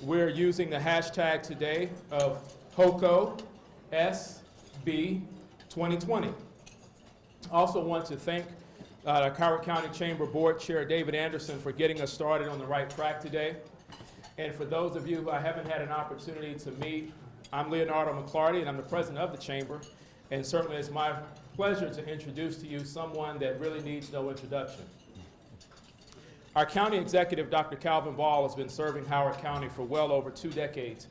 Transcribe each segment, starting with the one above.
we're using the hashtag today of HOCO SB 2020. Also want to thank the Howard County Chamber Board Chair David Anderson for getting us started on the right track today. And for those of you who I haven't had an opportunity to meet, I'm Leonardo McClarty, and I'm the president of the Chamber. And certainly it's my pleasure to introduce to you someone that really needs no introduction. Our county executive, Dr. Calvin Ball, has been serving Howard County for well over 2 decades,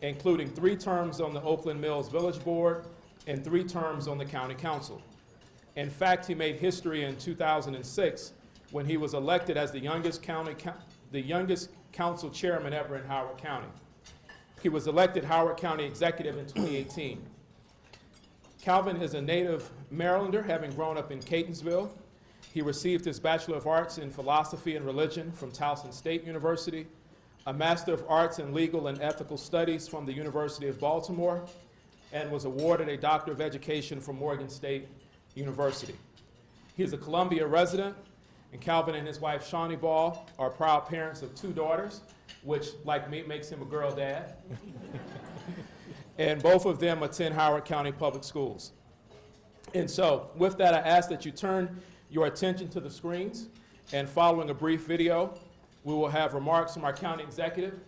including 3 terms on the Oakland Mills Village Board and 3 terms on the County Council. In fact, he made history in 2006 when he was elected as the youngest council chairman ever in Howard County. He was elected Howard County executive in 2018. Calvin is a native Marylander, having grown up in Catonsville. He received his Bachelor of Arts in Philosophy and Religion from Towson State University, a Master of Arts in Legal and Ethical Studies from the University of Baltimore, and was awarded a Doctor of Education from Morgan State University. He is a Columbia resident, and Calvin and his wife, Shawnee Ball, are proud parents of 2 daughters, which, like me, makes him a girl dad. And both of them attend Howard County Public Schools. And so, with that, I ask that you turn your attention to the screens, and following a brief video, we will have remarks from our county executive,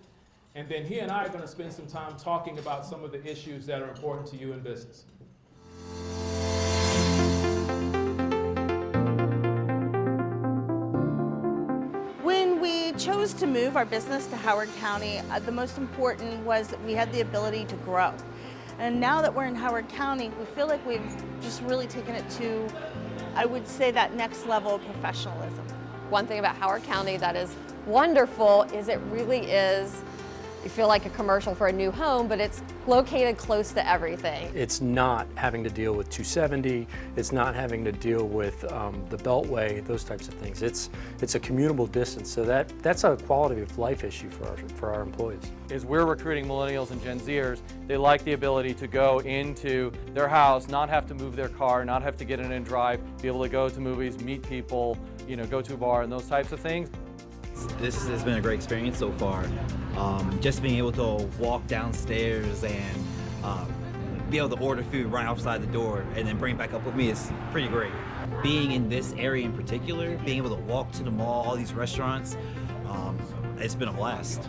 and then he and I are going to spend some time talking about some of the issues that are important to you in business. When we chose to move our business to Howard County, the most important was that we had the ability to grow. And now that we're in Howard County, we feel like we've just really taken it to, I would say, that next level of professionalism. One thing about Howard County that is wonderful is it really is, you feel like a commercial for a new home, but it's located close to everything. It's not having to deal with 270, it's not having to deal with the Beltway, those types of things. It's a commutable distance, so that's a quality of life issue for our employees. Is we're recruiting millennials and Gen Zers. They like the ability to go into their house, not have to move their car, not have to get in and drive, be able to go to movies, meet people, go to a bar and those types of things. This has been a great experience so far. Just being able to walk downstairs and be able to order food right outside the door and then bring it back up with me is pretty great. Being in this area in particular, being able to walk to the mall, all these restaurants, it's been a blast.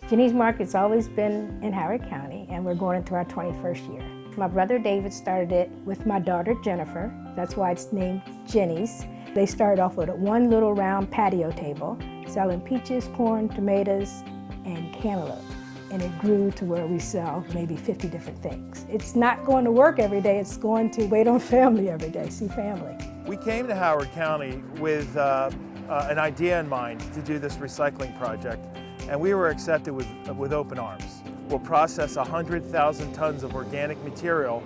Ginny's Market's always been in Howard County, and we're going into our 21st year. My brother David started it with my daughter Jennifer. That's why it's named Ginny's. They started off with one little round patio table, selling peaches, corn, tomatoes, and cantaloupe. And it grew to where we sell maybe 50 different things. It's not going to work every day, it's going to wait on family every day, see family. We came to Howard County with an idea in mind to do this recycling project, and we were accepted with open arms. We'll process 100,000 tons of organic material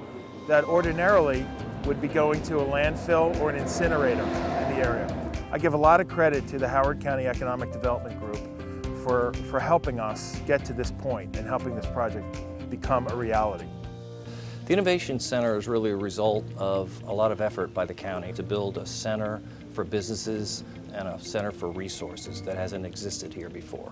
that ordinarily would be going to a landfill or an incinerator in the area. I give a lot of credit to the Howard County Economic Development Group for helping us get to this point and helping this project become a reality. The Innovation Center is really a result of a lot of effort by the county to build a center for businesses and a center for resources that hasn't existed here before.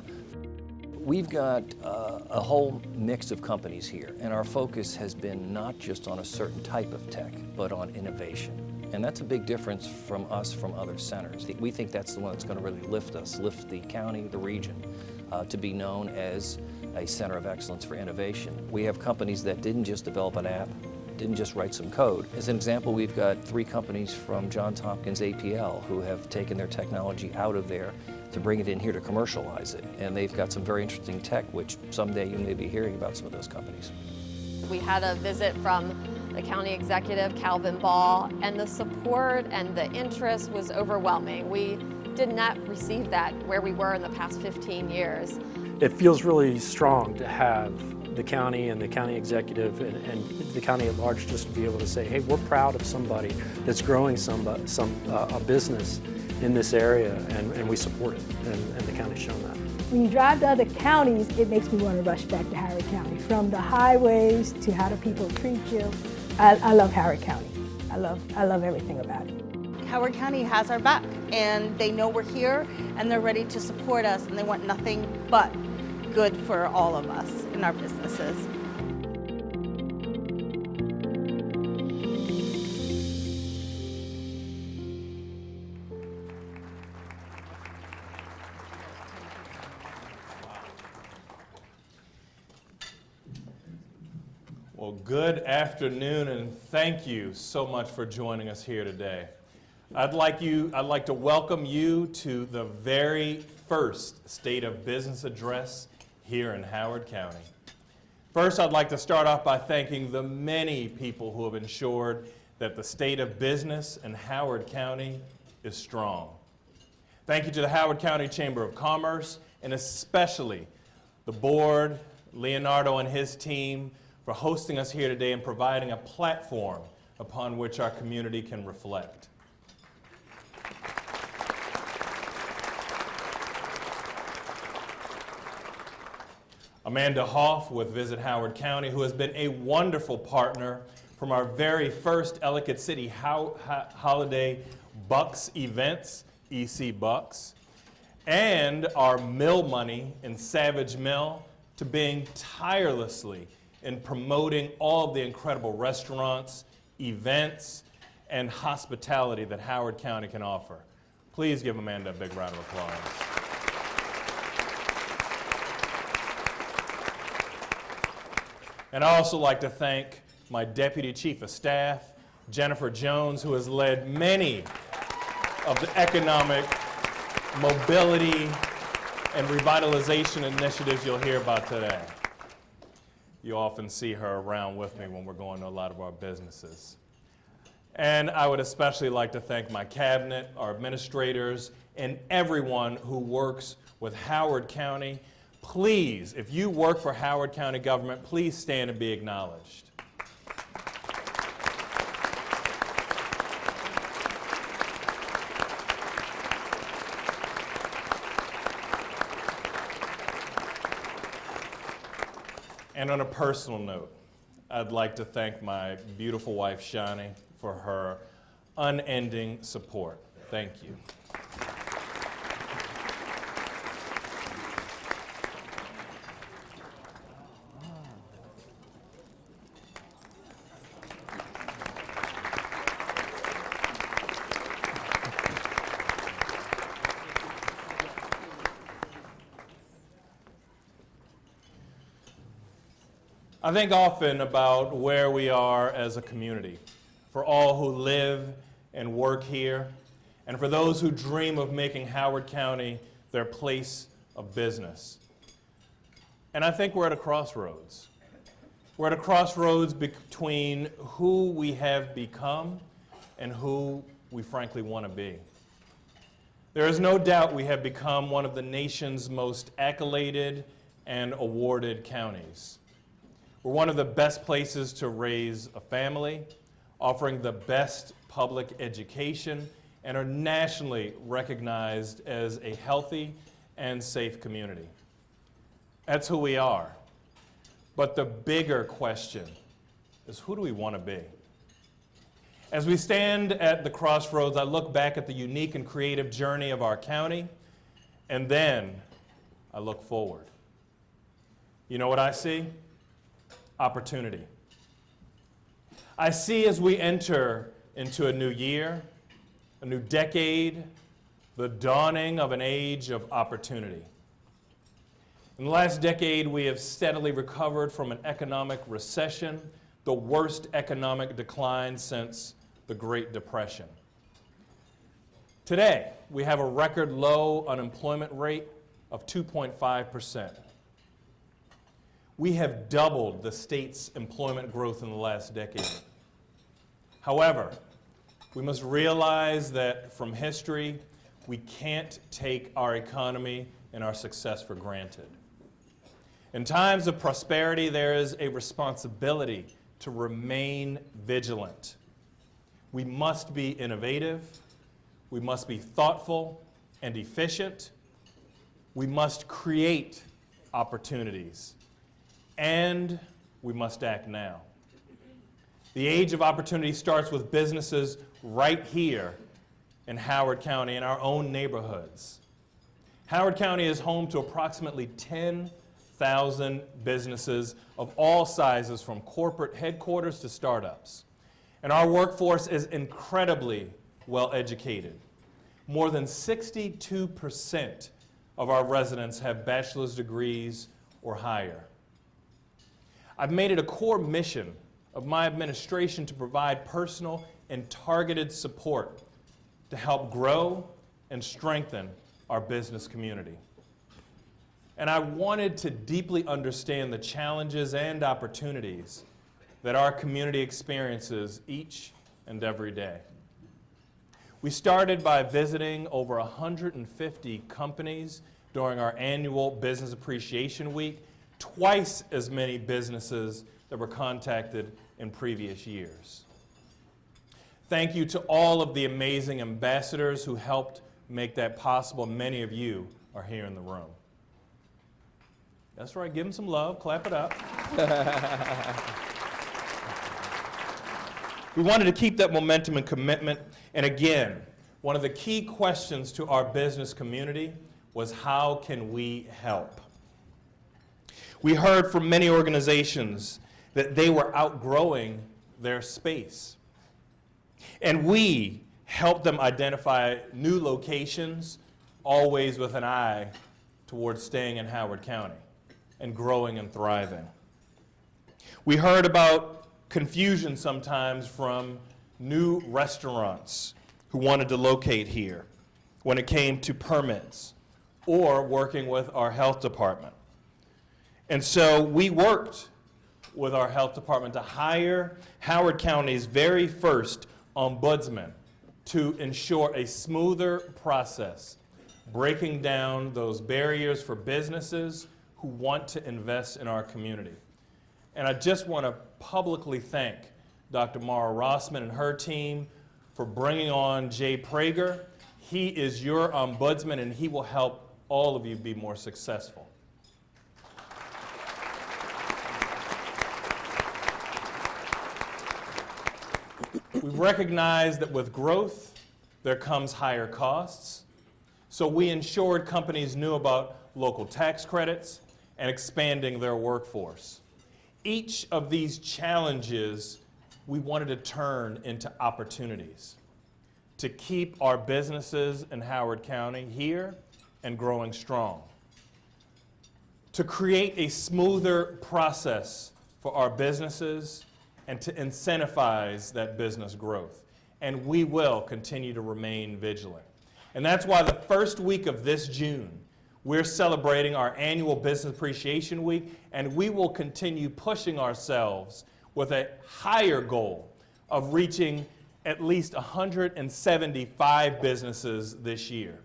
We've got a whole mix of companies here, and our focus has been not just on a certain type of tech, but on innovation. And that's a big difference from other centers. We think that's the one that's going to really lift the county, the region, to be known as a center of excellence for innovation. We have companies that didn't just develop an app, didn't just write some code. As an example, we've got 3 companies from Johns Hopkins APL who have taken their technology out of there to bring it in here to commercialize it. And they've got some very interesting tech, which someday you may be hearing about some of those companies. We had a visit from the county executive, Calvin Ball, and the support and the interest was overwhelming. We did not receive that where we were in the past 15 years. It feels really strong to have the county and the county executive and the county at large just to be able to say, hey, we're proud of somebody that's growing a business in this area, and we support it, and the county's shown that. When you drive to other counties, it makes me want to rush back to Howard County. From the highways to how do people treat you. I love Howard County. I love everything about it. Howard County has our back, and they know we're here, and they're ready to support us, and they want nothing but good for all of us in our businesses. Well, good afternoon, and thank you so much for joining us here today. I'd like to welcome you to the very first State of Business address here in Howard County. First, I'd like to start off by thanking the many people who have ensured that the State of Business in Howard County is strong. Thank you to the Howard County Chamber of Commerce, and especially the board, Leonardo and his team, for hosting us here today and providing a platform upon which our community can reflect. Amanda Hoff with Visit Howard County, who has been a wonderful partner from our very first Ellicott City Holiday Bucks events, EC Bucks, and our Mill Money in Savage Mill, to being tirelessly in promoting all of the incredible restaurants, events, and hospitality that Howard County can offer. Please give Amanda a big round of applause. And I also like to thank my Deputy Chief of Staff, Jennifer Jones, who has led many of the economic mobility and revitalization initiatives you'll hear about today. You often see her around with me when we're going to a lot of our businesses. And I would especially like to thank my cabinet, our administrators, and everyone who works with Howard County. Please, if you work for Howard County government, please stand and be acknowledged. And on a personal note, I'd like to thank my beautiful wife, Shani, for her unending support. Thank you. I think often about where we are as a community, for all who live and work here, and for those who dream of making Howard County their place of business. And I think we're at a crossroads. We're at a crossroads between who we have become and who we frankly want to be. There is no doubt we have become one of the nation's most accoladed and awarded counties. We're one of the best places to raise a family, offering the best public education, and are nationally recognized as a healthy and safe community. That's who we are. But the bigger question is, who do we want to be? As we stand at the crossroads, I look back at the unique and creative journey of our county, and then I look forward. You know what I see? Opportunity. I see as we enter into a new year, a new decade, the dawning of an age of opportunity. In the last decade, we have steadily recovered from an economic recession, the worst economic decline since the Great Depression. Today, we have a record low unemployment rate of 2.5%. We have doubled the state's employment growth in the last decade. However, we must realize that from history, we can't take our economy and our success for granted. In times of prosperity, there is a responsibility to remain vigilant. We must be innovative, we must be thoughtful and efficient, we must create opportunities, and we must act now. The age of opportunity starts with businesses right here in Howard County, in our own neighborhoods. Howard County is home to approximately 10 1,000 businesses of all sizes, from corporate headquarters to startups. And our workforce is incredibly well educated. More than 62% of our residents have bachelor's degrees or higher. I've made it a core mission of my administration to provide personal and targeted support to help grow and strengthen our business community. And I wanted to deeply understand the challenges and opportunities that our community experiences each and every day. We started by visiting over 150 companies during our annual Business Appreciation Week, twice as many businesses that were contacted in previous years. Thank you to all of the amazing ambassadors who helped make that possible. Many of you are here in the room. That's right, give them some love, clap it up. We wanted to keep that momentum and commitment. And again, one of the key questions to our business community was, how can we help? We heard from many organizations that they were outgrowing their space. And we helped them identify new locations, always with an eye towards staying in Howard County and growing and thriving. We heard about confusion sometimes from new restaurants who wanted to locate here when it came to permits or working with our health department. And so we worked with our health department to hire Howard County's very first ombudsman to ensure a smoother process, breaking down those barriers for businesses who want to invest in our community. And I just want to publicly thank Dr. Mara Rossman and her team for bringing on Jay Prager. He is your ombudsman, and he will help all of you be more successful. We've recognized that with growth, there comes higher costs. So we ensured companies knew about local tax credits and expanding their workforce. Each of these challenges we wanted to turn into opportunities to keep our businesses in Howard County here and growing strong, to create a smoother process for our businesses and to incentivize that business growth. And we will continue to remain vigilant. And that's why the first week of this June, we're celebrating our annual Business Appreciation Week, and we will continue pushing ourselves with a higher goal of reaching at least 175 businesses this year.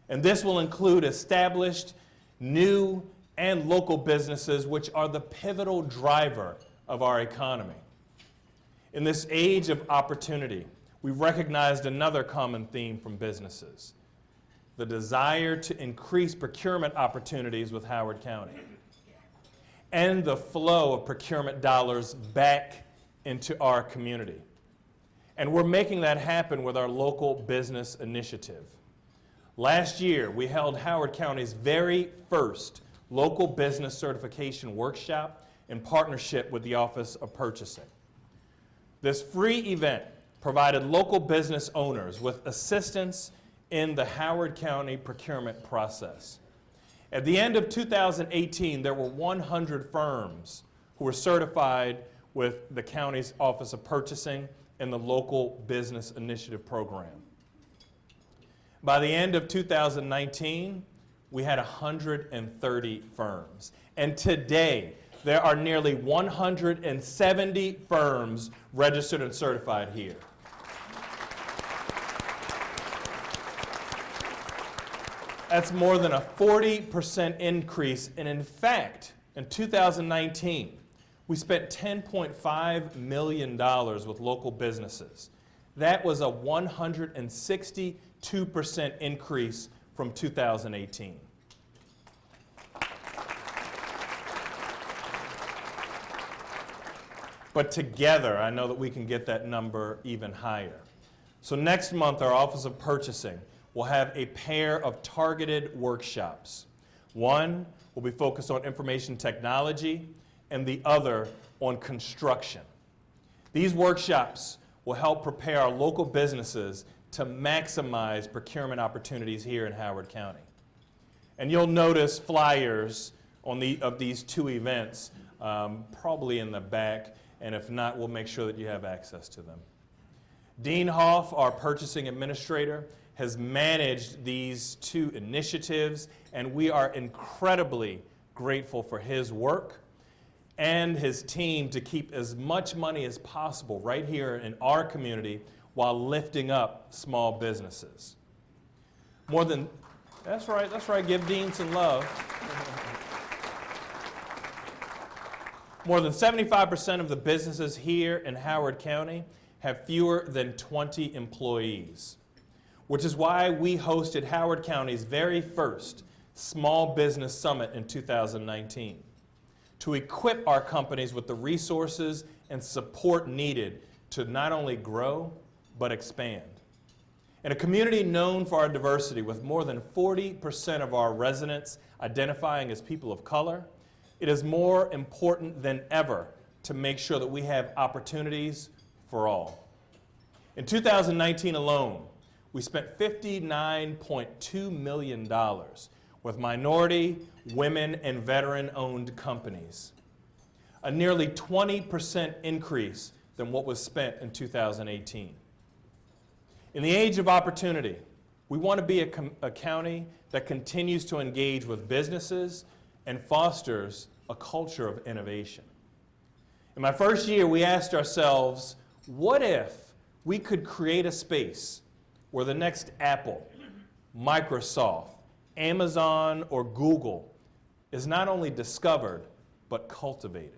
And this will include established, new, and local businesses, which are the pivotal driver of our economy. In this age of opportunity, we've recognized another common theme from businesses: the desire to increase procurement opportunities with Howard County and the flow of procurement dollars back into our community. And we're making that happen with our local business initiative. Last year, we held Howard County's very first local business certification workshop in partnership with the Office of Purchasing. This free event provided local business owners with assistance in the Howard County procurement process. At the end of 2018, there were 100 firms who were certified with the county's Office of Purchasing in the Local Business Initiative Program. By the end of 2019, we had 130 firms. And today, there are nearly 170 firms registered and certified here. That's more than a 40% increase, and in fact, in 2019, we spent $10.5 million with local businesses. That was a 162% increase from 2018. But together, I know that we can get that number even higher. So next month, our Office of Purchasing will have a pair of targeted workshops One will be focused on information technology and the other on construction. These workshops will help prepare our local businesses to maximize procurement opportunities here in Howard County. And you'll notice flyers of these two events probably in the back, and if not, we'll make sure that you have access to them. Dean Hoff, our purchasing administrator, has managed these two initiatives, and we are incredibly grateful for his work and his team to keep as much money as possible right here in our community while lifting up small businesses. That's right, give Dean some love. More than 75% of the businesses here in Howard County have fewer than 20 employees, which is why we hosted Howard County's very first Small Business Summit in 2019, to equip our companies with the resources and support needed to not only grow, but expand. In a community known for our diversity, with more than 40% of our residents identifying as people of color, it is more important than ever to make sure that we have opportunities for all. In 2019 alone, we spent $59.2 million with minority, women, and veteran-owned companies, a nearly 20% increase than what was spent in 2018. In the age of opportunity, we want to be a county that continues to engage with businesses and fosters a culture of innovation. In my first year, we asked ourselves, what if we could create a space where the next Apple, Microsoft, Amazon, or Google is not only discovered, but cultivated?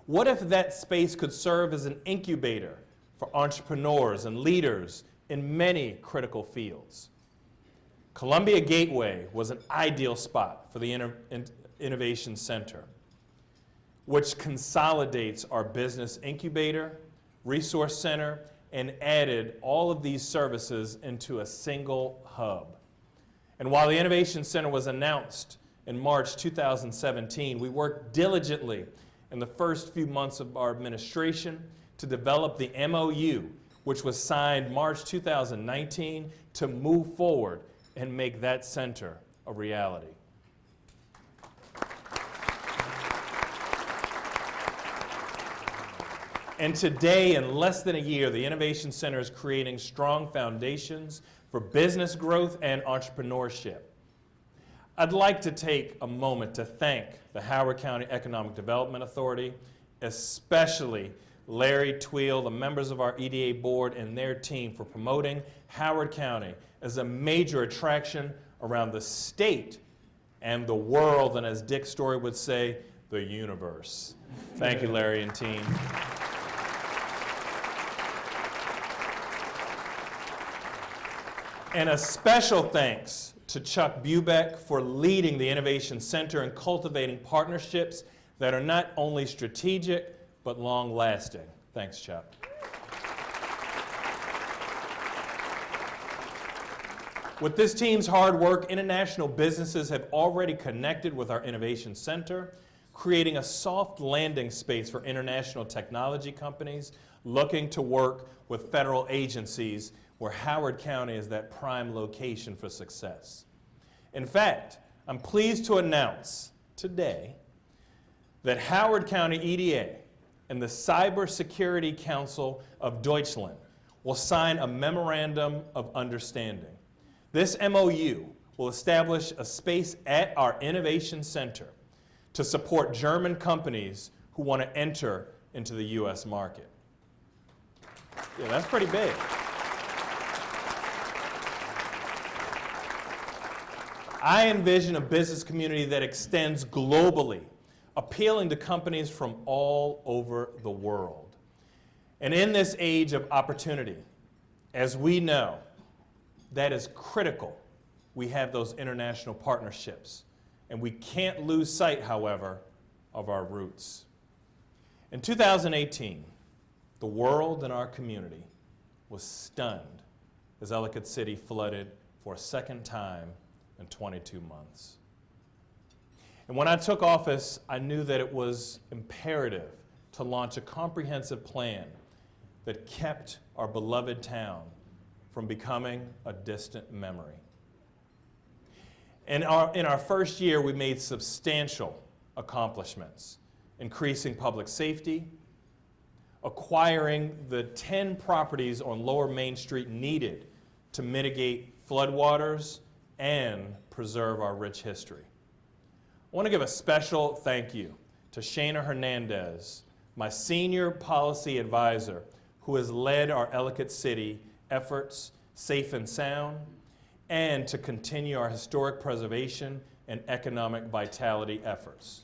What if that space could serve as an incubator for entrepreneurs and leaders in many critical fields? Columbia Gateway was an ideal spot for the Innovation Center, which consolidates our business incubator, resource center, and added all of these services into a single hub. And while the Innovation Center was announced in March 2017, we worked diligently in the first few months of our administration to develop the MOU, which was signed March 2019, to move forward and make that center a reality. And today, in less than a year, the Innovation Center is creating strong foundations for business growth and entrepreneurship. I'd like to take a moment to thank the Howard County Economic Development Authority, especially Larry Tweel, the members of our EDA board, and their team for promoting Howard County as a major attraction around the state and the world, and as Dick Story would say, the universe. Thank you, Larry and team. And a special thanks to Chuck Bubeck for leading the Innovation Center and cultivating partnerships that are not only strategic, but long-lasting. Thanks, Chuck. With this team's hard work, international businesses have already connected with our Innovation Center, creating a soft landing space for international technology companies looking to work with federal agencies, where Howard County is that prime location for success. In fact, I'm pleased to announce today that Howard County EDA and the Cybersecurity Council of Deutschland will sign a memorandum of understanding. This MOU will establish a space at our Innovation Center to support German companies who want to enter into the U.S. market. Yeah, that's pretty big. I envision a business community that extends globally, appealing to companies from all over the world. And in this age of opportunity, as we know, that is critical. We have those international partnerships. And we can't lose sight, however, of our roots. In 2018, the world and our community was stunned as Ellicott City flooded for a second time in 22 months. And when I took office, I knew that it was imperative to launch a comprehensive plan that kept our beloved town from becoming a distant memory. In our first year, we made substantial accomplishments, increasing public safety, acquiring the 10 properties on Lower Main Street needed to mitigate floodwaters and preserve our rich history. I want to give a special thank you to Shana Hernandez, my senior policy advisor, who has led our Ellicott City efforts safe and sound, and to continue our historic preservation and economic vitality efforts.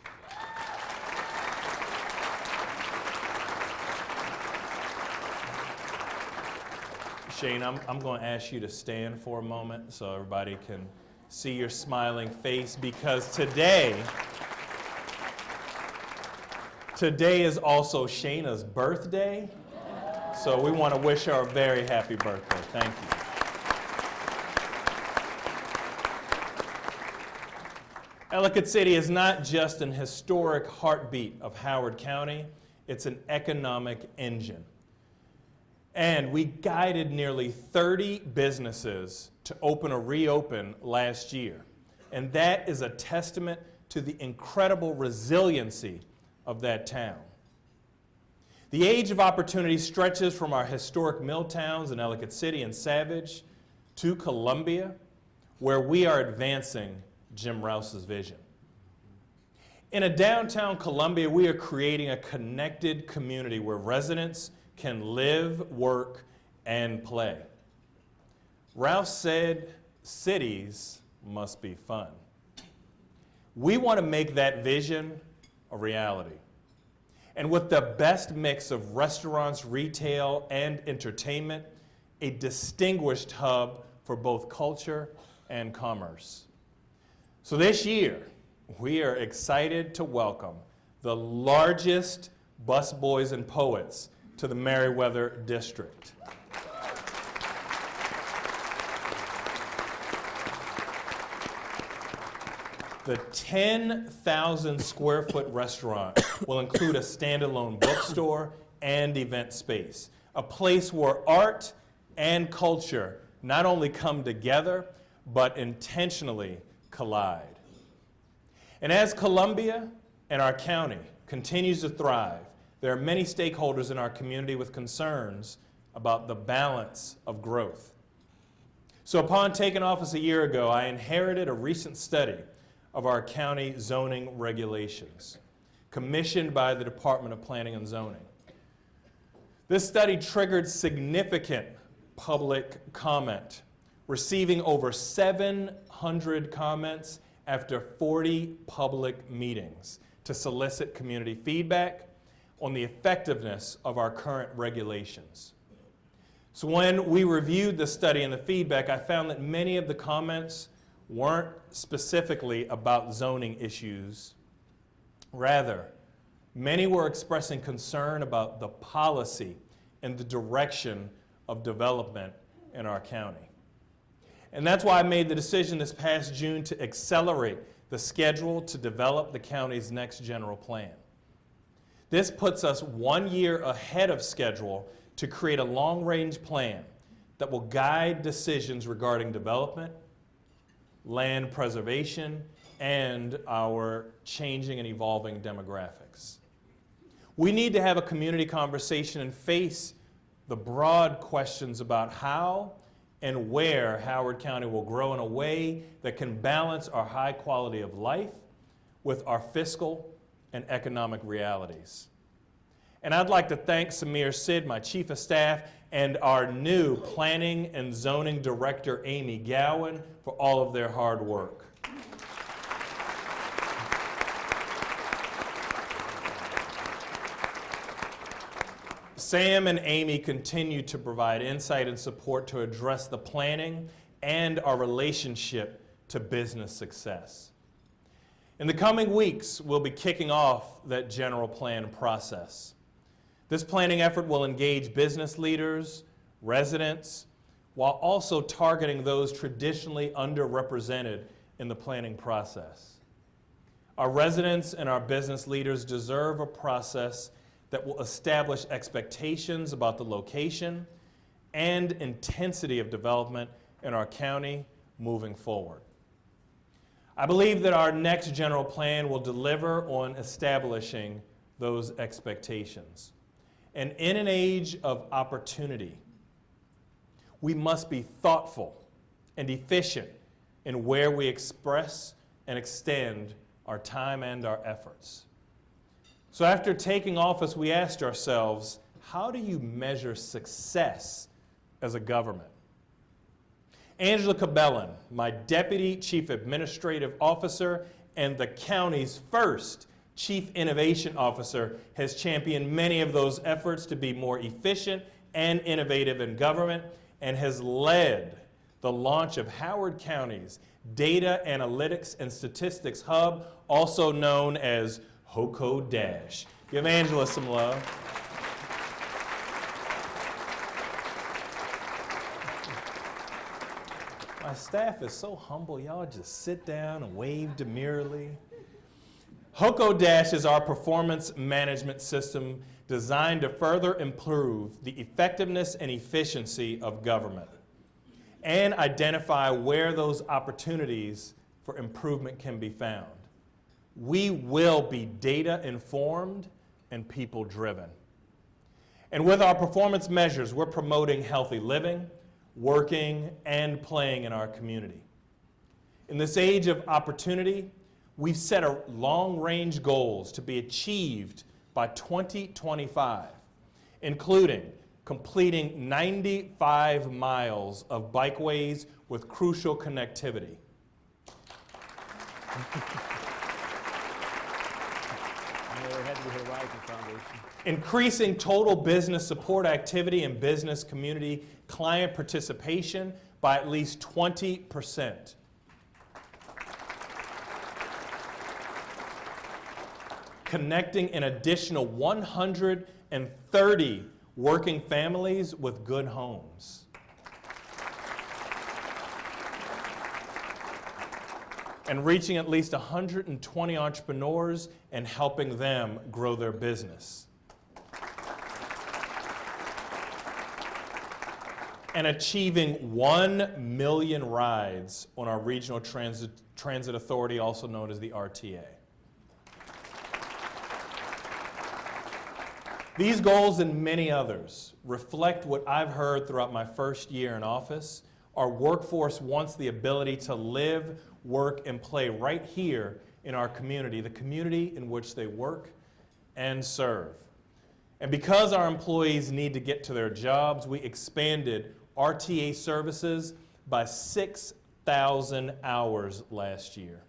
Shane, I'm going to ask you to stand for a moment so everybody can see your smiling face, because today is also Shana's birthday. So we want to wish her a very happy birthday. Thank you. Ellicott City is not just an historic heartbeat of Howard County, it's an economic engine. And we guided nearly 30 businesses to open or reopen last year. And that is a testament to the incredible resiliency of that town. The age of opportunity stretches from our historic mill towns in Ellicott City and Savage to Columbia, where we are advancing Jim Rouse's vision. In a downtown Columbia, we are creating a connected community where residents can live, work, and play. Rouse said, cities must be fun. We want to make that vision a reality. And with the best mix of restaurants, retail, and entertainment, a distinguished hub for both culture and commerce. So this year, we are excited to welcome the largest busboys and poets to the Merriweather District. The 10,000 square foot restaurant will include a standalone bookstore and event space, a place where art and culture not only come together, but intentionally collide. And as Columbia and our county continues to thrive, there are many stakeholders in our community with concerns about the balance of growth. So upon taking office a year ago, I inherited a recent study of our county zoning regulations, commissioned by the Department of Planning and Zoning. This study triggered significant public comment, receiving over 700 comments after 40 public meetings to solicit community feedback on the effectiveness of our current regulations. So when we reviewed the study and the feedback, I found that many of the comments weren't specifically about zoning issues. Rather, many were expressing concern about the policy and the direction of development in our county. And that's why I made the decision this past June to accelerate the schedule to develop the county's next general plan. This puts us 1 year ahead of schedule to create a long-range plan that will guide decisions regarding development, land preservation, and our changing and evolving demographics. We need to have a community conversation and face the broad questions about how and where Howard County will grow in a way that can balance our high quality of life with our fiscal and economic realities. And I'd like to thank Samir Sid, my Chief of Staff, and our new Planning and Zoning Director, Amy Gowan, for all of their hard work. Sam and Amy continue to provide insight and support to address the planning and our relationship to business success. In the coming weeks, we'll be kicking off that general plan process. This planning effort will engage business leaders, residents, while also targeting those traditionally underrepresented in the planning process. Our residents and our business leaders deserve a process that will establish expectations about the location and intensity of development in our county moving forward. I believe that our next general plan will deliver on establishing those expectations. And in an age of opportunity, we must be thoughtful and efficient in where we express and extend our time and our efforts. So after taking office, we asked ourselves, how do you measure success as a government? Angela Cabellon, my Deputy Chief Administrative Officer and the county's first Chief Innovation Officer, has championed many of those efforts to be more efficient and innovative in government, and has led the launch of Howard County's Data Analytics and Statistics Hub, also known as HOCO Dash. Give Angela some love. My staff is so humble, y'all just sit down and wave demurely. HOCO Dash is our performance management system designed to further improve the effectiveness and efficiency of government and identify where those opportunities for improvement can be found. We will be data informed and people driven. And with our performance measures, we're promoting healthy living, working, and playing in our community. In this age of opportunity, we've set a long-range goals to be achieved by 2025, including completing 95 miles of bikeways with crucial connectivity. Increasing total business support activity and business community client participation by at least 20%. Connecting an additional 130 working families with good homes. And reaching at least 120 entrepreneurs and helping them grow their business. And achieving 1 million rides on our Regional Transit Authority, also known as the RTA. These goals and many others reflect what I've heard throughout my first year in office. Our workforce wants the ability to live, work, and play right here in our community, the community in which they work and serve. And because our employees need to get to their jobs, we expanded RTA services by 6,000 hours last year.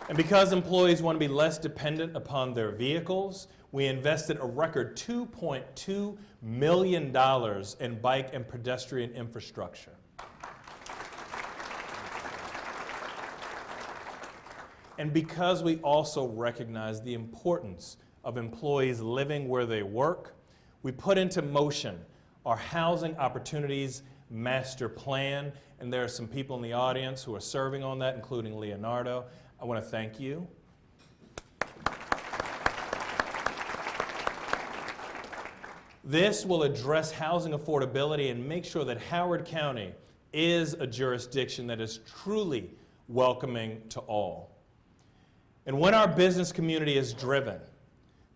And because employees want to be less dependent upon their vehicles, we invested a record $2.2 million in bike and pedestrian infrastructure. And because we also recognize the importance of employees living where they work, we put into motion our Housing Opportunities Master Plan, and there are some people in the audience who are serving on that, including Leonardo. I want to thank you. This will address housing affordability and make sure that Howard County is a jurisdiction that is truly welcoming to all. And when our business community is driven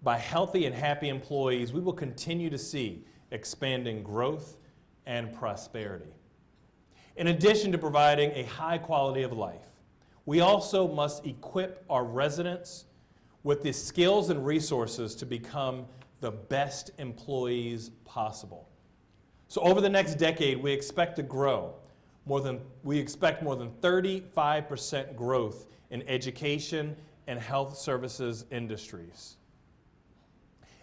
by healthy and happy employees, we will continue to see expanding growth and prosperity. In addition to providing a high quality of life, we also must equip our residents with the skills and resources to become the best employees possible. So over the next decade, we expect to grow more than 35% growth in education and health services industries.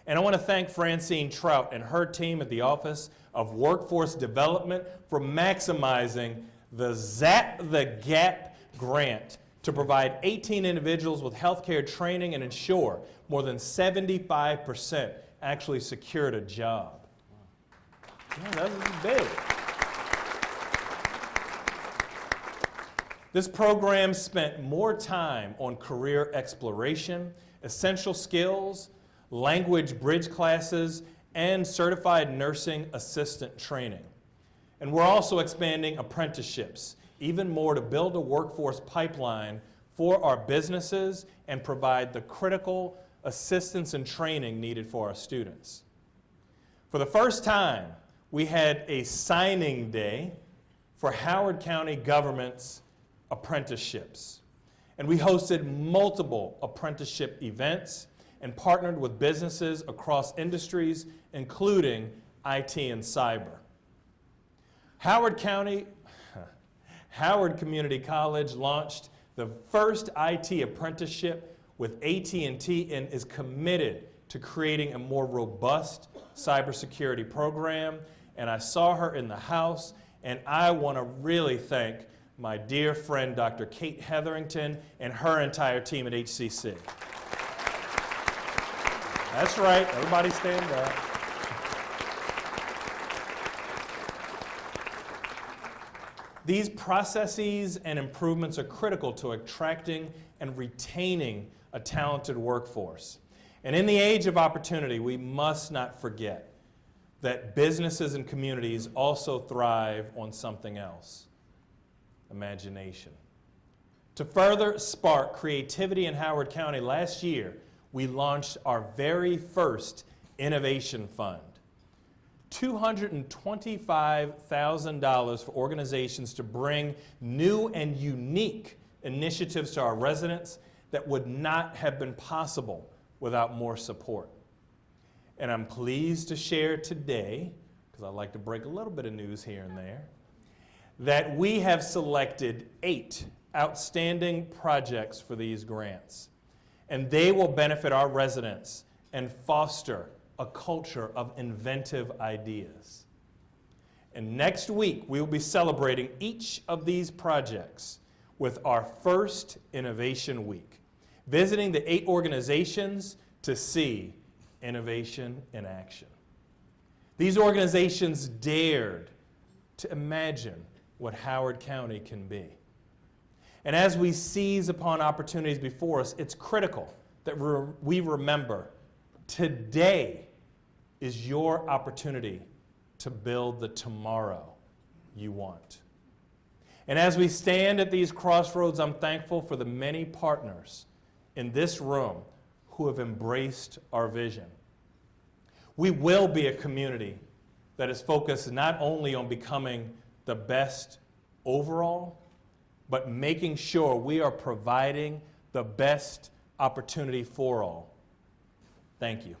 And I want to thank Francine Trout and her team at the Office of Workforce Development for maximizing the Zap the Gap grant to provide 18 individuals with healthcare training and ensure more than 75% actually secured a job. Yeah, that was big. This program spent more time on career exploration, essential skills, language bridge classes, and certified nursing assistant training. And we're also expanding apprenticeships, even more to build a workforce pipeline for our businesses and provide the critical assistance and training needed for our students. For the first time, we had a signing day for Howard County government's apprenticeships. And we hosted multiple apprenticeship events and partnered with businesses across industries, including IT and cyber. Howard Community College launched the first IT apprenticeship with AT&T and is committed to creating a more robust cybersecurity program. And I saw her in the house, and I want to really thank my dear friend, Dr. Kate Hetherington, and her entire team at HCC. That's right, everybody stand up. These processes and improvements are critical to attracting and retaining a talented workforce. And in the age of opportunity, we must not forget that businesses and communities also thrive on something else: imagination. To further spark creativity in Howard County, last year we launched our very first Innovation Fund. $225,000 for organizations to bring new and unique initiatives to our residents that would not have been possible without more support. And I'm pleased to share today, because I like to break a little bit of news here and there, that we have selected 8 outstanding projects for these grants. And they will benefit our residents and foster a culture of inventive ideas. And next week, we will be celebrating each of these projects with our first Innovation Week, visiting the 8 organizations to see innovation in action. These organizations dared to imagine what Howard County can be. And as we seize upon opportunities before us, it's critical that we remember today is your opportunity to build the tomorrow you want. And as we stand at these crossroads, I'm thankful for the many partners in this room who have embraced our vision. We will be a community that is focused not only on becoming the best overall, but making sure we are providing the best opportunity for all. Thank you.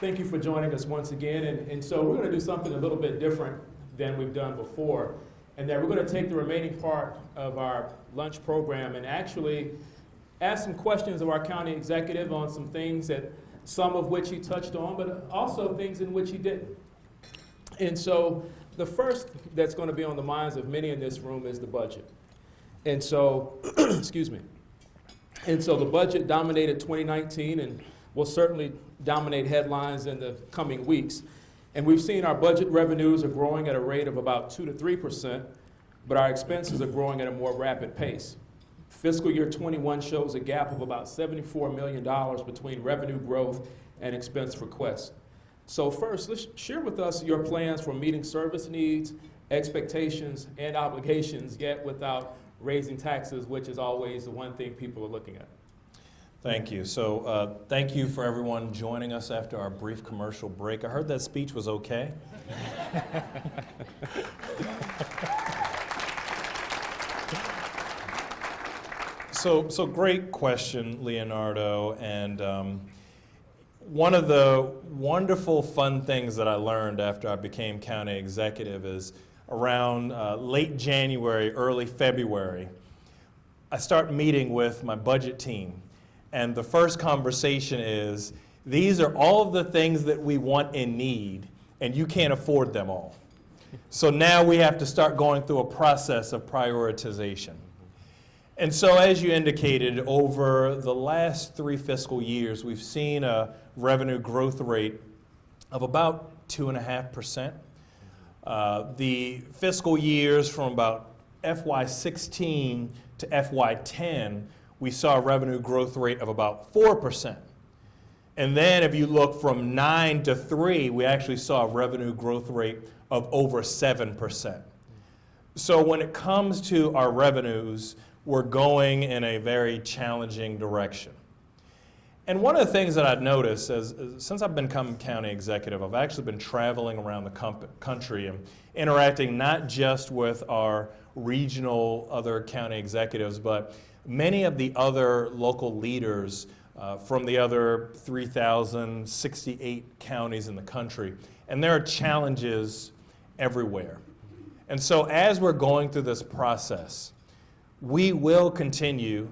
Thank you for joining us once again. And so we're going to do something a little bit different than we've done before, and that we're going to take the remaining part of our lunch program and actually ask some questions of our county executive on some things that some of which he touched on, but also things in which he didn't. And so the first that's going to be on the minds of many in this room is the budget. And so, excuse me. And so the budget dominated 2019 and will certainly dominate headlines in the coming weeks. And we've seen our budget revenues are growing at a rate of about 2 to 3%, but our expenses are growing at a more rapid pace. Fiscal year 21 shows a gap of about $74 million between revenue growth and expense requests. So first, let's share with us your plans for meeting service needs, expectations, and obligations, yet without raising taxes, which is always the one thing people are looking at. Thank you. So thank you for everyone joining us after our brief commercial break. I heard that speech was okay. So great question, Leonardo. And one of the wonderful, fun things that I learned after I became county executive is around late January, early February, I start meeting with my budget team. And the first conversation is, these are all of the things that we want and need, and you can't afford them all. So now we have to start going through a process of prioritization. And so as you indicated, over the last 3 fiscal years, we've seen a revenue growth rate of about 2.5%. The fiscal years from about FY16 to FY10, we saw a revenue growth rate of about 4%. And then if you look from 9 to 3, we actually saw a revenue growth rate of over 7%. So when it comes to our revenues, we're going in a very challenging direction. And one of the things that I've noticed since I've become county executive, I've actually been traveling around the country and interacting not just with our regional other county executives, but many of the other local leaders from the other 3,068 counties in the country. And there are challenges everywhere. And so as we're going through this process, we will continue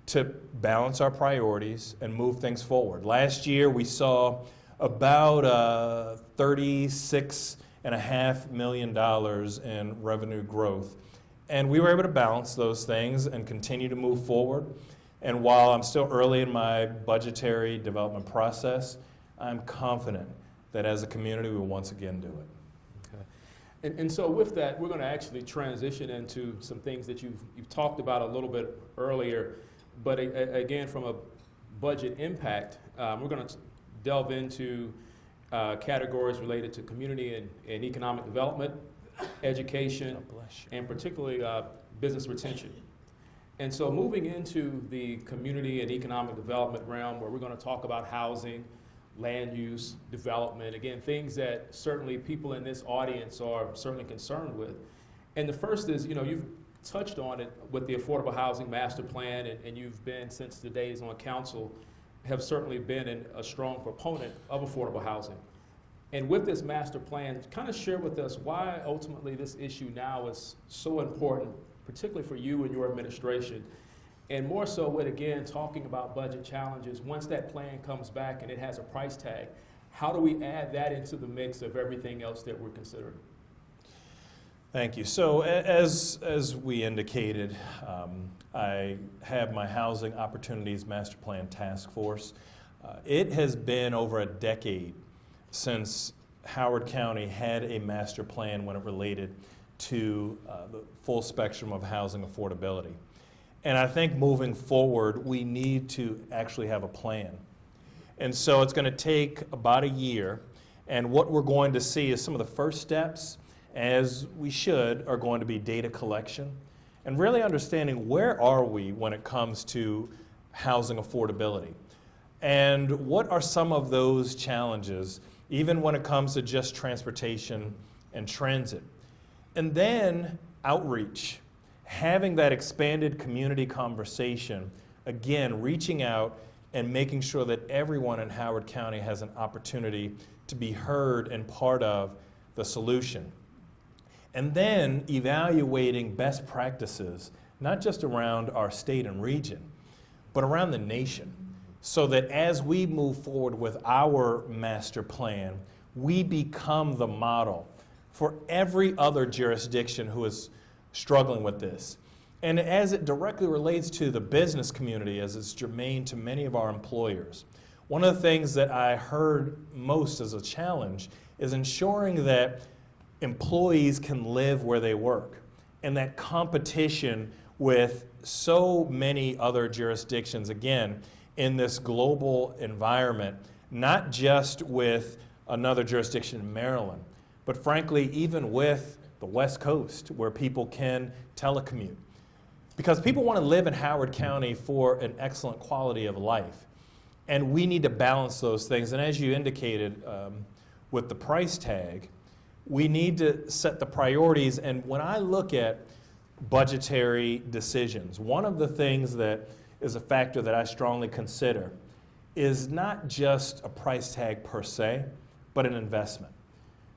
to balance our priorities and move things forward. Last year, we saw about $36.5 million in revenue growth. And we were able to balance those things and continue to move forward. And while I'm still early in my budgetary development process, I'm confident that as a community, we will once again do it. And so with that, we're going to actually transition into some things that you've talked about a little bit earlier. But again, from a budget impact, we're going to delve into categories related to community and economic development, education, and particularly business retention. And so moving into the community and economic development realm, where we're going to talk about housing, land use, development, again, things that certainly people in this audience are certainly concerned with. And the first is, you've touched on it with the Affordable Housing Master Plan, and you've been, since the days on council, have certainly been a strong proponent of affordable housing. And with this master plan, kind of share with us why ultimately this issue now is so important, particularly for you and your administration. And more so with, again, talking about budget challenges, once that plan comes back and it has a price tag, how do we add that into the mix of everything else that we're considering? Thank you. So as we indicated, I have my Housing Opportunities Master Plan Task Force. It has been over a decade since Howard County had a master plan when it related to the full spectrum of housing affordability. And I think moving forward, we need to actually have a plan. And so it's going to take about a year. And what we're going to see is some of the first steps, as we should, are going to be data collection and really understanding where are we when it comes to housing affordability. And what are some of those challenges, even when it comes to just transportation and transit. And then outreach. Having that expanded community conversation, again, reaching out and making sure that everyone in Howard County has an opportunity to be heard and part of the solution. And then evaluating best practices, not just around our state and region, but around the nation, so that as we move forward with our master plan, we become the model for every other jurisdiction who is struggling with this. And as it directly relates to the business community, as it's germane to many of our employers, one of the things that I heard most as a challenge is ensuring that employees can live where they work, and that competition with so many other jurisdictions, again, in this global environment, not just with another jurisdiction in Maryland, but frankly, even with the West Coast, where people can telecommute. Because people want to live in Howard County for an excellent quality of life. And we need to balance those things. And as you indicated with the price tag, we need to set the priorities. And when I look at budgetary decisions, one of the things that is a factor that I strongly consider is not just a price tag per se, but an investment.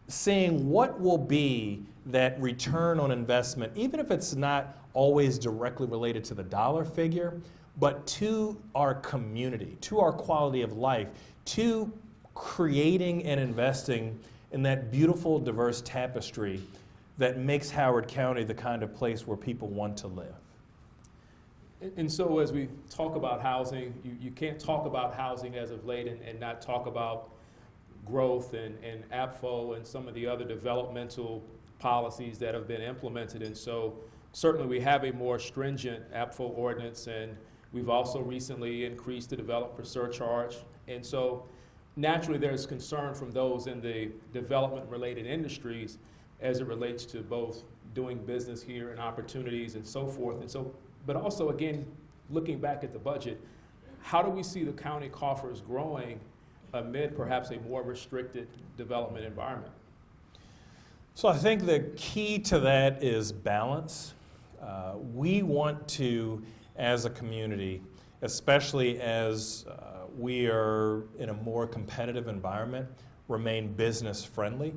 Seeing what will be that return on investment, even if it's not always directly related to the dollar figure, but to our community, to our quality of life, to creating and investing in that beautiful, diverse tapestry that makes Howard County the kind of place where people want to live. And so as we talk about housing, you can't talk about housing as of late and not talk about growth and APFO and some of the other developmental policies that have been implemented. And so certainly we have a more stringent APFO ordinance, and we've also recently increased the developer surcharge. And so naturally there's concern from those in the development-related industries as it relates to both doing business here and opportunities and so forth. And so, but also again, looking back at the budget, how do we see the county coffers growing amid perhaps a more restricted development environment? So I think the key to that is balance. We want to, as a community, especially as we are in a more competitive environment, remain business friendly.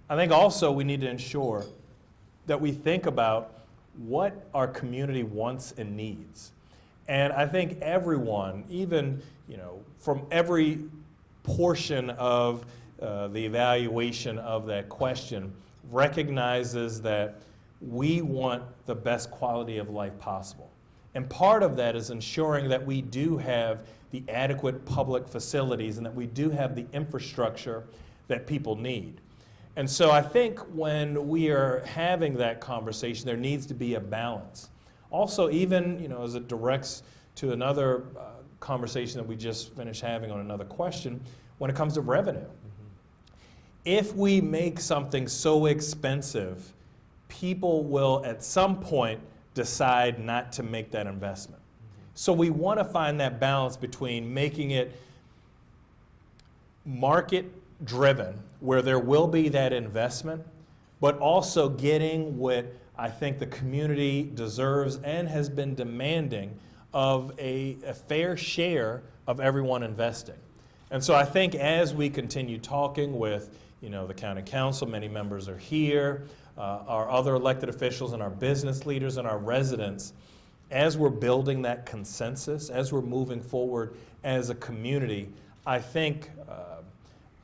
I think also we need to ensure that we think about what our community wants and needs. And I think everyone, even from every portion of the evaluation of that question, recognizes that we want the best quality of life possible. And part of that is ensuring that we do have the adequate public facilities and that we do have the infrastructure that people need. And so I think when we are having that conversation, there needs to be a balance. Also, even as it directs to another conversation that we just finished having on another question, when it comes to revenue. If we make something so expensive, people will at some point decide not to make that investment. So we want to find that balance between making it market-driven, where there will be that investment, but also getting what I think the community deserves and has been demanding of a fair share of everyone investing. And so I think as we continue talking with the county council, many members are here, our other elected officials and our business leaders and our residents, as we're building that consensus, as we're moving forward as a community, I think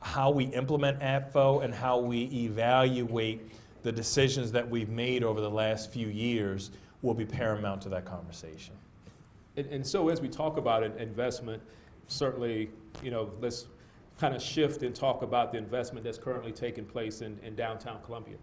how we implement APFO and how we evaluate the decisions that we've made over the last few years will be paramount to that conversation. And so as we talk about investment, certainly, let's kind of shift and talk about the investment that's currently taking place in downtown Columbia.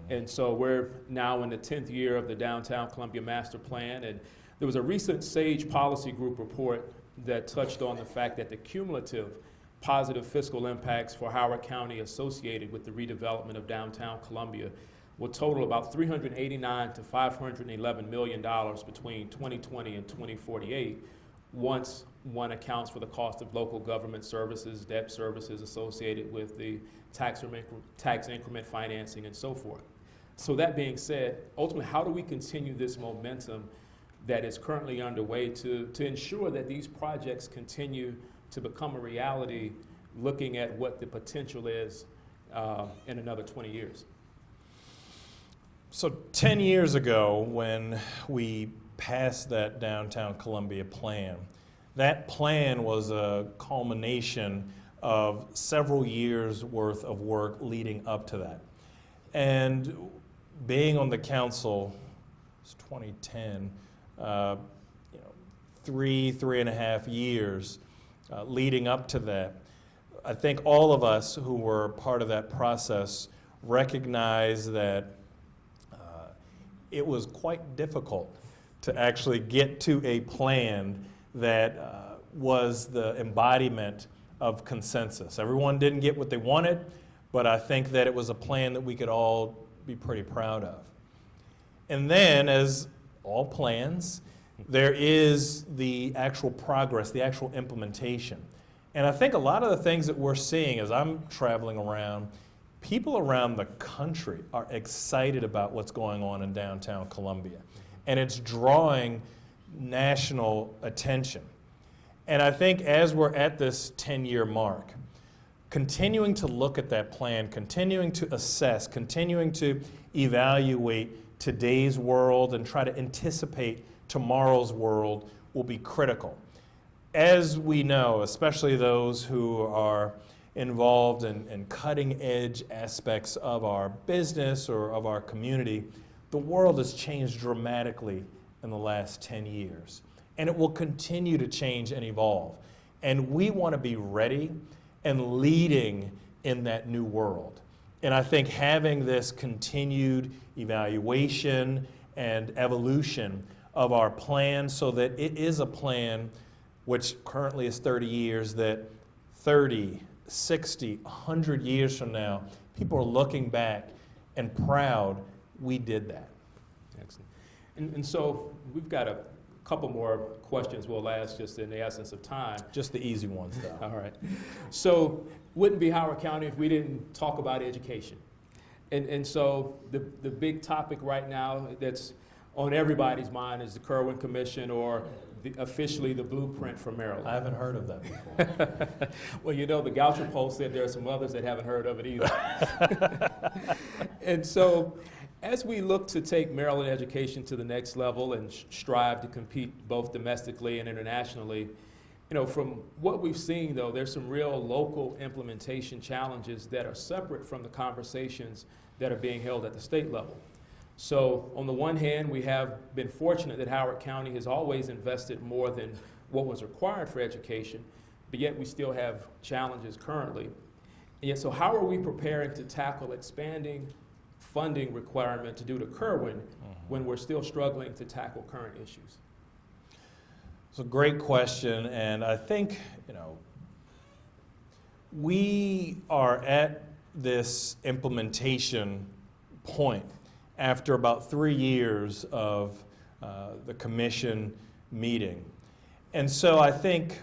And so we're now in the 10th year of the Downtown Columbia Master Plan, and there was a recent SAGE Policy Group report that touched on the fact that the cumulative positive fiscal impacts for Howard County associated with the redevelopment of downtown Columbia will total about $389 to $511 million between 2020 and 2048, once one accounts for the cost of local government services, debt services associated with the tax increment financing and so forth. So that being said, ultimately, how do we continue this momentum that is currently underway to ensure that these projects continue to become a reality, looking at what the potential is in another 20 years? So 10 years ago, when we passed that Downtown Columbia plan, that plan was a culmination of several years worth of work leading up to that. And being on the council, it was 2010, 3.5 years leading up to that, I think all of us who were part of that process recognize that it was quite difficult to actually get to a plan that was the embodiment of consensus. Everyone didn't get what they wanted, but I think that it was a plan that we could all be pretty proud of. And then, as all plans, there is the actual progress, the actual implementation. And I think a lot of the things that we're seeing as I'm traveling around, people around the country are excited about what's going on in downtown Columbia. And it's drawing national attention. And I think as we're at this 10-year mark, continuing to look at that plan, continuing to assess, continuing to evaluate today's world and try to anticipate tomorrow's world will be critical. As we know, especially those who are involved in cutting-edge aspects of our business or of our community, the world has changed dramatically in the last 10 years. And it will continue to change and evolve. And we want to be ready and leading in that new world. And I think having this continued evaluation and evolution of our plan so that it is a plan which currently is 30 years, that 30, 60, 100 years from now, people are looking back and proud we did that. Excellent. And so we've got a couple more questions we'll ask just in the essence of time. Just the easy ones, though. All right. So wouldn't be Howard County if we didn't talk about education. And so the big topic right now that's on everybody's mind is the Kirwan Commission, or officially the blueprint for Maryland. I haven't heard of that before. Well, you know, the Goucher poll said there are some others that haven't heard of it either. And so as we look to take Maryland education to the next level and strive to compete both domestically and internationally, you know, from what we've seen, though, there's some real local implementation challenges that are separate from the conversations that are being held at the state level. So on the one hand, we have been fortunate that Howard County has always invested more than what was required for education, but yet we still have challenges currently. And yet, so how are we preparing to tackle expanding funding requirement to do to Kirwan when we're still struggling to tackle current issues? It's a great question, and I think, you know, we are at this implementation point after about 3 years of the commission meeting. And so I think,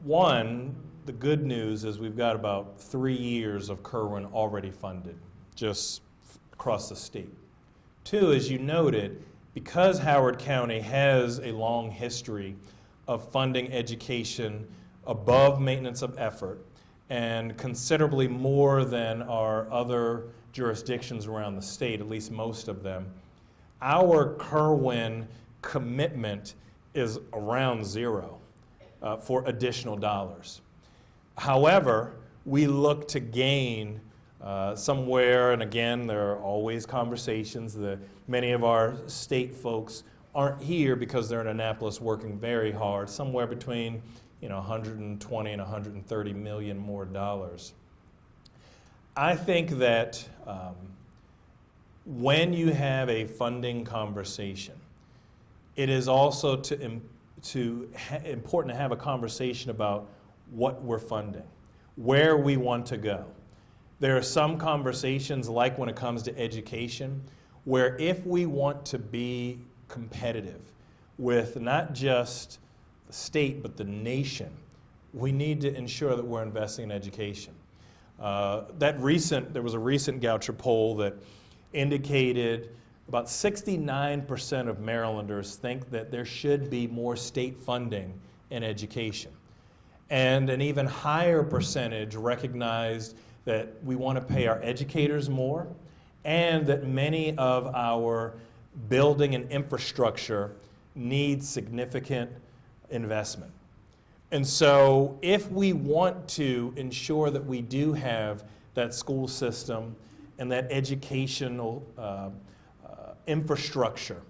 one, the good news is we've got about 3 years of Kirwan already funded, just across the state. Two, as you noted, because Howard County has a long history of funding education above maintenance of effort and considerably more than our other jurisdictions around the state, at least most of them, our Kirwan commitment is around zero for additional dollars. However, we look to gain somewhere, and again, there are always conversations. Many of our state folks aren't here because they're in Annapolis working very hard, somewhere between 120 and 130 million more dollars. I think that when you have a funding conversation, it is also important to have a conversation about what we're funding, where we want to go. There are some conversations, like when it comes to education, where if we want to be competitive with not just the state but the nation, we need to ensure that we're investing in education. There was a recent Goucher poll that indicated about 69% of Marylanders think that there should be more state funding in education. And an even higher percentage recognized that we want to pay our educators more, and that many of our building and infrastructure needs significant investment. And so if we want to ensure that we do have that school system and that educational infrastructure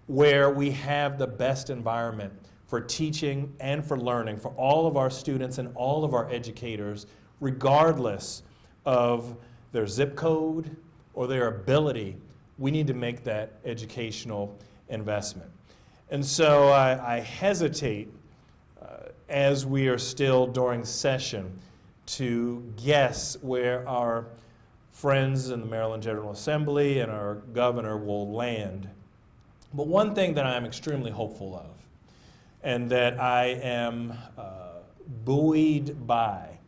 where we have the best environment for teaching and for learning for all of our students and all of our educators, regardless of their zip code or their ability, we need to make that educational investment. And so I hesitate, as we are still during session, to guess where our friends in the Maryland General Assembly and our governor will land. But one thing that I'm extremely hopeful of, and that I am buoyed by,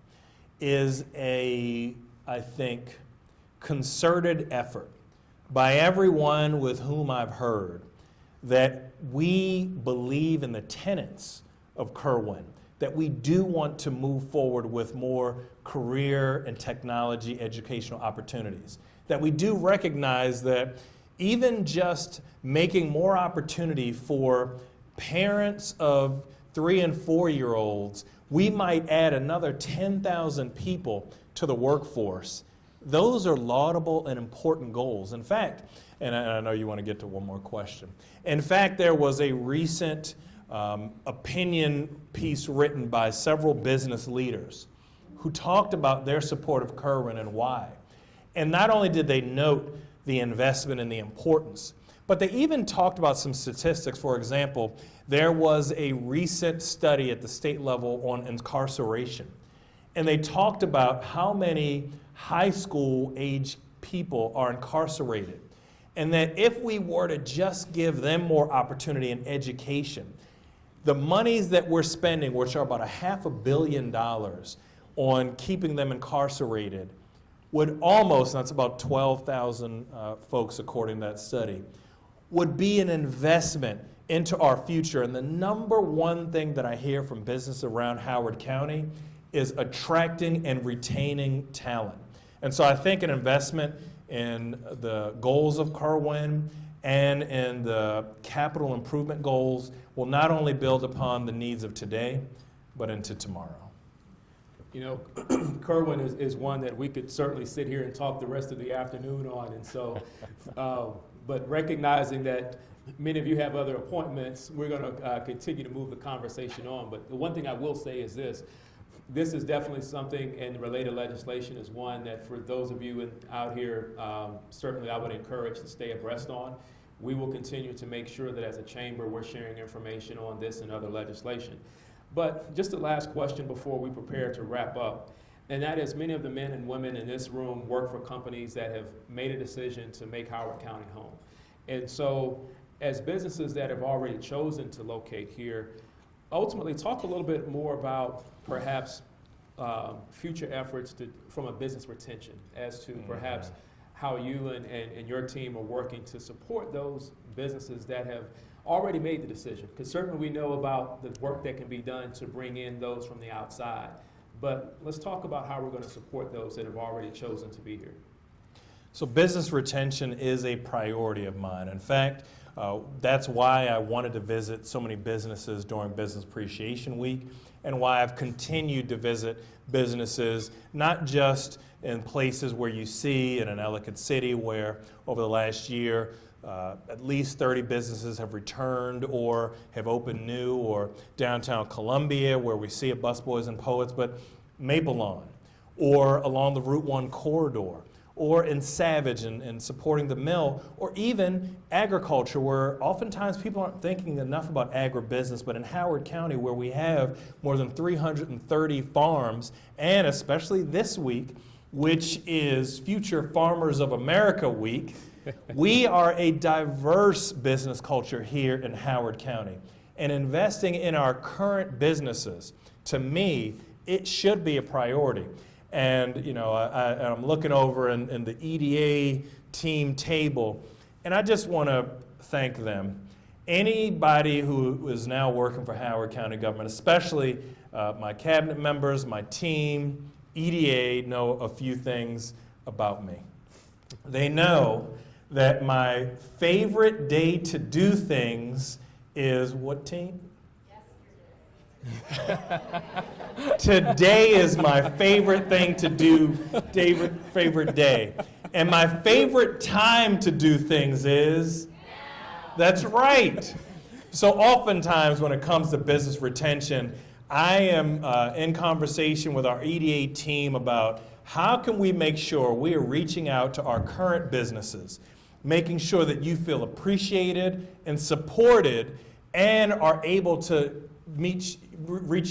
is I think, concerted effort by everyone with whom I've heard that we believe in the tenets of Kirwan, that we do want to move forward with more career and technology educational opportunities, that we do recognize that even just making more opportunity for parents of 3- and 4-year-olds, we might add another 10,000 people to the workforce those are laudable and important goals. In fact, and I know you want to get to one more question. In fact, there was a recent opinion piece written by several business leaders who talked about their support of Kerwin and why. And not only did they note the investment and the importance, but they even talked about some statistics. For example, there was a recent study at the state level on incarceration. And they talked about how many high school age people are incarcerated. And that if we were to just give them more opportunity in education, the monies that we're spending, which are about $500 million on keeping them incarcerated, would almost, that's about 12,000 folks according to that study, would be an investment into our future. And the number one thing that I hear from business around Howard County is attracting and retaining talent. And so I think an investment in the goals of Kerwin and in the capital improvement goals will not only build upon the needs of today, but into tomorrow. You know, Kerwin is one that we could certainly sit here and talk the rest of the afternoon on. And so, but recognizing that many of you have other appointments, we're going to continue to move the conversation on. But the one thing I will say is this is definitely something, and related legislation is one that for those of you out here, certainly I would encourage to stay abreast on. We will continue to make sure that as a chamber we're sharing information on this and other legislation. But just the last question before we prepare to wrap up, and that is many of the men and women in this room work for companies that have made a decision to make Howard County home. And so as businesses that have already chosen to locate here, ultimately talk a little bit more about perhaps future efforts from a business retention as to perhaps how you and your team are working to support those businesses that have already made the decision. Because certainly we know about the work that can be done to bring in those from the outside. But let's talk about how we're going to support those that have already chosen to be here. So business retention is a priority of mine. In fact, that's why I wanted to visit so many businesses during Business Appreciation Week, and why I've continued to visit businesses, not just in places where you see in an Ellicott City where over the last year at least 30 businesses have returned or have opened new, or downtown Columbia where we see a Busboys and Poets, but Maple Lawn, or along the Route 1 corridor, or in Savage and supporting the mill, or even agriculture, where oftentimes people aren't thinking enough about agribusiness, but in Howard County, where we have more than 330 farms, and especially this week, which is Future Farmers of America Week, we are a diverse business culture here in Howard County. And investing in our current businesses, to me, it should be a priority. And you know, I'm looking over in the EDA team table, and I just want to thank them. Anybody who is now working for Howard County government, especially my cabinet members, my team, EDA, know a few things about me. They know that my favorite day to do things is what, team? Today is my favorite thing to do, David, favorite day. And my favorite time to do things is? Now. That's right. So oftentimes when it comes to business retention, I am in conversation with our EDA team about how can we make sure we are reaching out to our current businesses, making sure that you feel appreciated and supported and are able to reach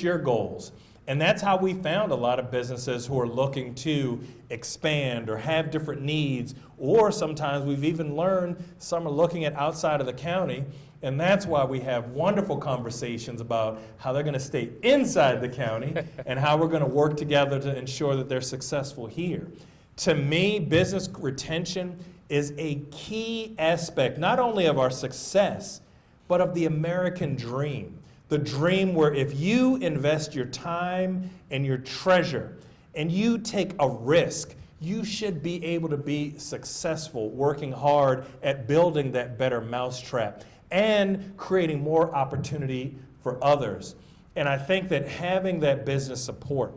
your goals. And that's how we found a lot of businesses who are looking to expand or have different needs, or sometimes we've even learned some are looking at outside of the county, and that's why we have wonderful conversations about how they're going to stay inside the county and how we're going to work together to ensure that they're successful here. To me, business retention is a key aspect, not only of our success, but of the American dream. The dream where if you invest your time and your treasure and you take a risk, you should be able to be successful working hard at building that better mousetrap and creating more opportunity for others. And I think that having that business support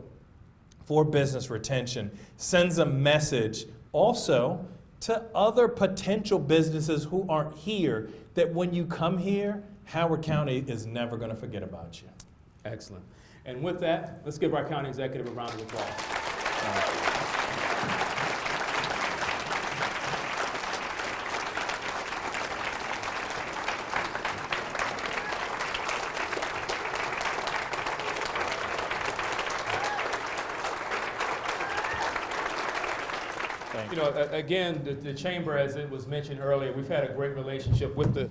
for business retention, sends a message also to other potential businesses who aren't here that when you come here, Howard County is never going to forget about you. Excellent. And with that, let's give our county executive a round of applause. You know, again, the chamber, as it was mentioned earlier, we've had a great relationship with the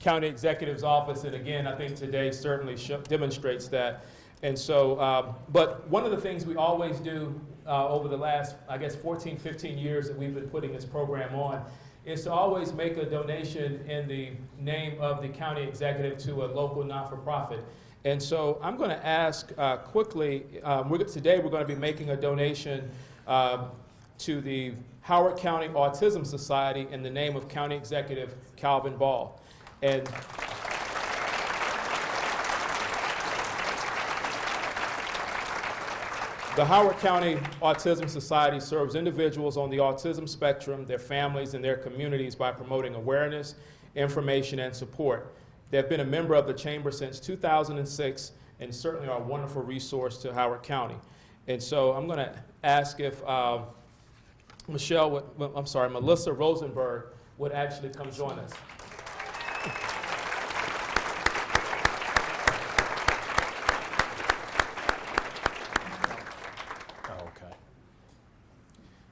county executive's office, and again, I think today certainly demonstrates that. And so, but one of the things we always do over the last, I guess, 14, 15 years that we've been putting this program on is to always make a donation in the name of the county executive to a local not-for-profit. And so I'm going to ask quickly, today we're going to be making a donation to the Howard County Autism Society in the name of County Executive Calvin Ball. And the Howard County Autism Society serves individuals on the autism spectrum, their families, and their communities by promoting awareness, information, and support. They've been a member of the Chamber since 2006 and certainly are a wonderful resource to Howard County. And so I'm going to ask if Melissa Rosenberg would actually come join us. Oh, okay.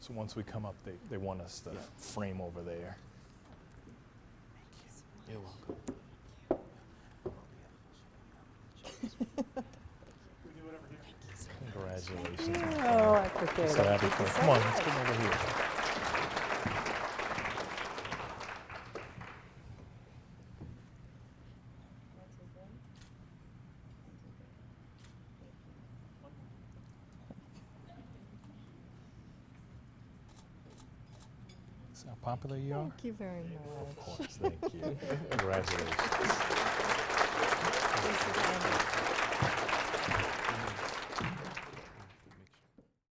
So once we come up, they want us to frame over there. You're welcome. Congratulations. Oh, I appreciate So it. happy for you. Come on, let's come over here. See how popular you are? Thank you very much. Of course, thank you. Congratulations.